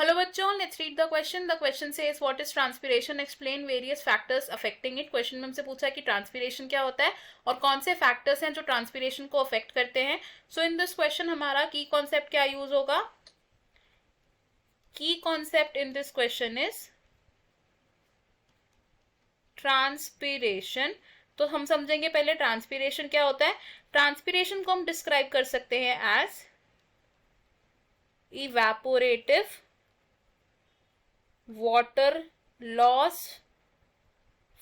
Hello बच्चों, let's read the question. The question says what is transpiration, explain various factors affecting it. Question में हमसे पूछा है कि ट्रांसपिरेशन क्या होता है और कौन से फैक्टर्स हैं जो ट्रांसपिरेशन को अफेक्ट करते हैं. सो इन दिस क्वेश्चन हमारा की कॉन्सेप्ट क्या यूज होगा. की concept in this question is transpiration. तो हम समझेंगे पहले ट्रांसपिरेशन क्या होता है. ट्रांसपिरेशन को हम डिस्क्राइब कर सकते हैं as evaporative water loss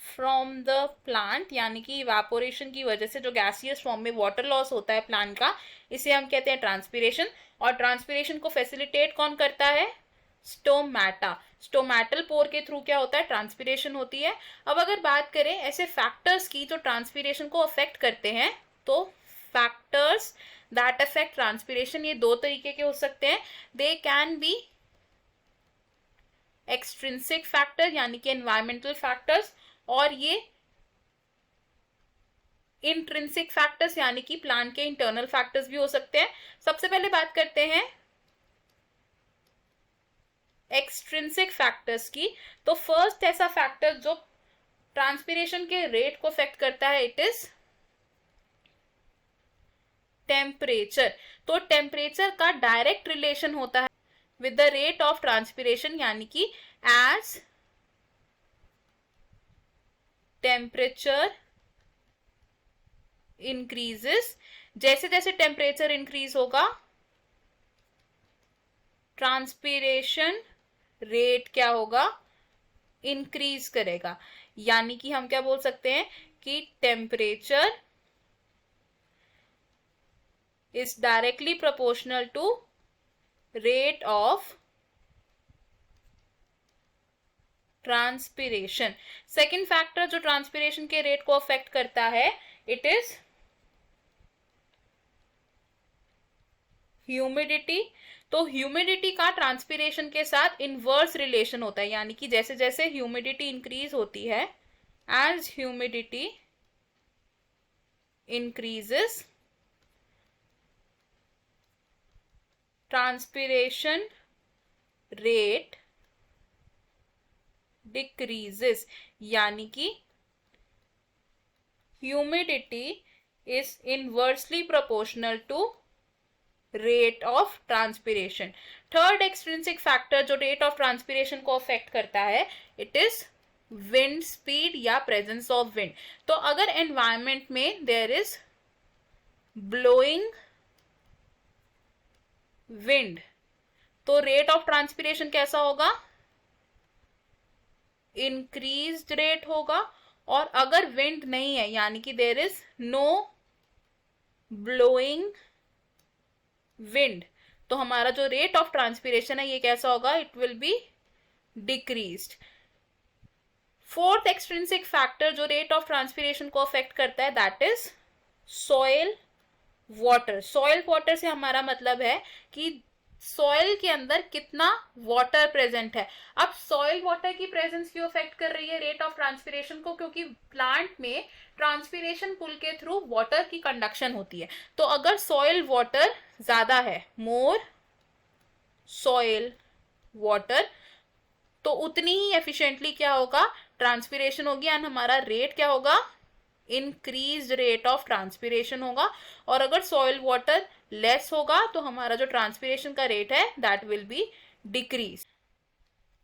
from the plant, यानी कि इवेपोरेशन की वजह से जो गैसियस फॉर्म में वाटर लॉस होता है प्लांट का, इसे हम कहते हैं ट्रांसपिरेशन. और ट्रांसपिरेशन को फैसिलिटेट कौन करता है. स्टोमैटा. स्टोमैटल पोर के थ्रू क्या होता है, ट्रांसपिरेशन होती है. अब अगर बात करें ऐसे फैक्टर्स की जो ट्रांसपिरेशन को अफेक्ट करते हैं, तो फैक्टर्स दैट अफेक्ट ट्रांसपिरेशन ये दो तरीके के हो सकते हैं. They can be extrinsic factor यानी कि एनवायरमेंटल फैक्टर्स, और ये इंट्रिंसिक फैक्टर्स यानी कि प्लांट के इंटरनल फैक्टर्स भी हो सकते हैं. सबसे पहले बात करते हैं एक्सट्रिंसिक फैक्टर्स की. तो फर्स्ट ऐसा फैक्टर जो ट्रांसपिरेशन के रेट को अफेक्ट करता है, इट इज टेम्परेचर. तो टेम्परेचर का डायरेक्ट रिलेशन होता है with the rate of transpiration, यानी कि as temperature increases, जैसे जैसे टेम्परेचर इंक्रीज होगा ट्रांसपिरेशन रेट क्या होगा, इंक्रीज करेगा. यानी कि हम क्या बोल सकते हैं कि temperature is directly proportional to rate of transpiration. Second factor जो ट्रांसपिरेशन के रेट को अफेक्ट करता है, इट इज ह्यूमिडिटी. तो ह्यूमिडिटी का ट्रांसपिरेशन के साथ इनवर्स रिलेशन होता है, यानी कि जैसे जैसे ह्यूमिडिटी इंक्रीज होती है, as humidity increases transpiration rate decreases. यानी कि humidity is inversely proportional to rate of transpiration. Third extrinsic factor जो रेट ऑफ ट्रांसपिरेशन को अफेक्ट करता है, इट इज विंड स्पीड या प्रेजेंस ऑफ विंड. तो अगर एनवायरमेंट में देयर इज ब्लोइंग विंड, तो रेट ऑफ ट्रांसपिरेशन कैसा होगा, इंक्रीज्ड रेट होगा. और अगर विंड नहीं है, यानी कि there is no blowing wind, तो हमारा जो रेट ऑफ ट्रांसपिरेशन है ये कैसा होगा, it will be decreased. Fourth extrinsic factor जो रेट ऑफ ट्रांसपिरेशन को अफेक्ट करता है, that is soil water. Soil water से हमारा मतलब है कि सॉइल के अंदर कितना वाटर प्रेजेंट है. अब सॉइल वाटर की प्रेजेंस क्यों अफेक्ट कर रही है रेट ऑफ ट्रांसपिरेशन को, क्योंकि प्लांट में ट्रांसपिरेशन पुल के थ्रू वाटर की कंडक्शन होती है. तो अगर सॉइल वाटर ज्यादा है, मोर सॉइल वाटर, तो उतनी ही एफिशिएंटली क्या होगा, ट्रांसपिरेशन होगी, एंड हमारा रेट क्या होगा, इंक्रीज रेट ऑफ ट्रांसपिरेशन होगा. और अगर सॉइल वाटर लेस होगा तो हमारा जो ट्रांसपिरेशन का रेट है, दैट विल बी डिक्रीज.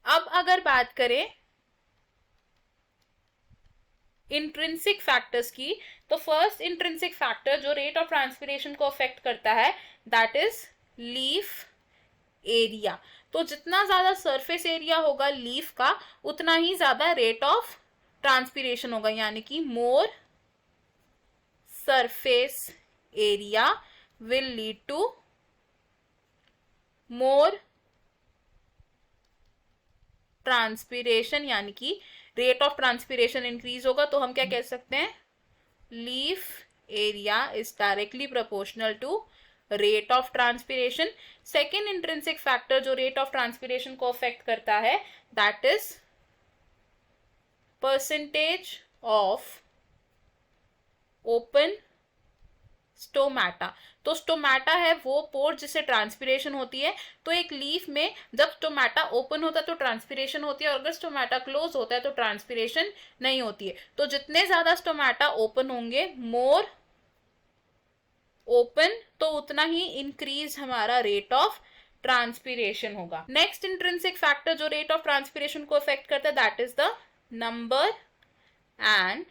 अब अगर बात करें इंट्रिंसिक फैक्टर्स की, तो फर्स्ट इंट्रिंसिक फैक्टर जो रेट ऑफ ट्रांसपिरेशन को अफेक्ट करता है, दैट इज लीफ एरिया. तो जितना ज्यादा सरफेस एरिया होगा लीफ का, उतना ही ज्यादा रेट ऑफ ट्रांसपिरेशन होगा. यानी कि मोर surface area will lead to more transpiration, यानी कि रेट ऑफ ट्रांसपिरेशन इंक्रीज होगा. तो हम क्या कह सकते हैं, leaf area is directly proportional to rate of transpiration. Second intrinsic factor जो रेट ऑफ ट्रांसपिरेशन को अफेक्ट करता है, that is percentage of open stomata. तो स्टोमाटा है वो पोर जिससे ट्रांसपिरेशन होती है। तो एक लीफ में जब स्टोमाटा ओपन होता है तो ट्रांसपिरेशन होती है, और अगर स्टोमाटा क्लोज होता है तो ट्रांसपिरेशन नहीं होती है। तो जितने ज्यादा स्टोमाटा ओपन होंगे, मोर ओपन, तो उतना ही इंक्रीज हमारा रेट ऑफ ट्रांसपिरेशन होगा। नेक्स्ट इंट्रिंसिक फैक्टर जो रेट ऑफ ट्रांसपिरेशन को अफेक्ट करता है, that is the number and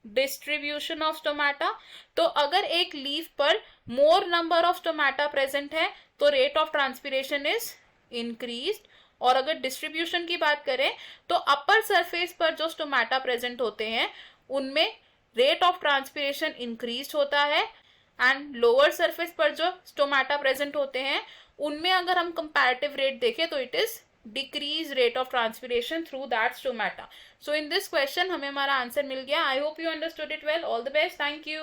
distribution of stomata. तो अगर एक लीफ पर मोर नंबर ऑफ स्टोमाटा प्रेजेंट है तो rate of transpiration is increased, और अगर डिस्ट्रीब्यूशन की बात करें तो अपर सरफेस पर जो स्टोमाटा प्रेजेंट होते हैं उनमें रेट ऑफ ट्रांसपिरेशन इंक्रीज होता है, एंड लोअर सरफेस पर जो स्टोमाटा प्रेजेंट होते हैं उनमें अगर हम कंपैरेटिव रेट देखें तो it is decrease rate of transpiration through that stomata. So in this question हमें हमारा आंसर मिल गया। I hope you understood it well. All the best, thank you.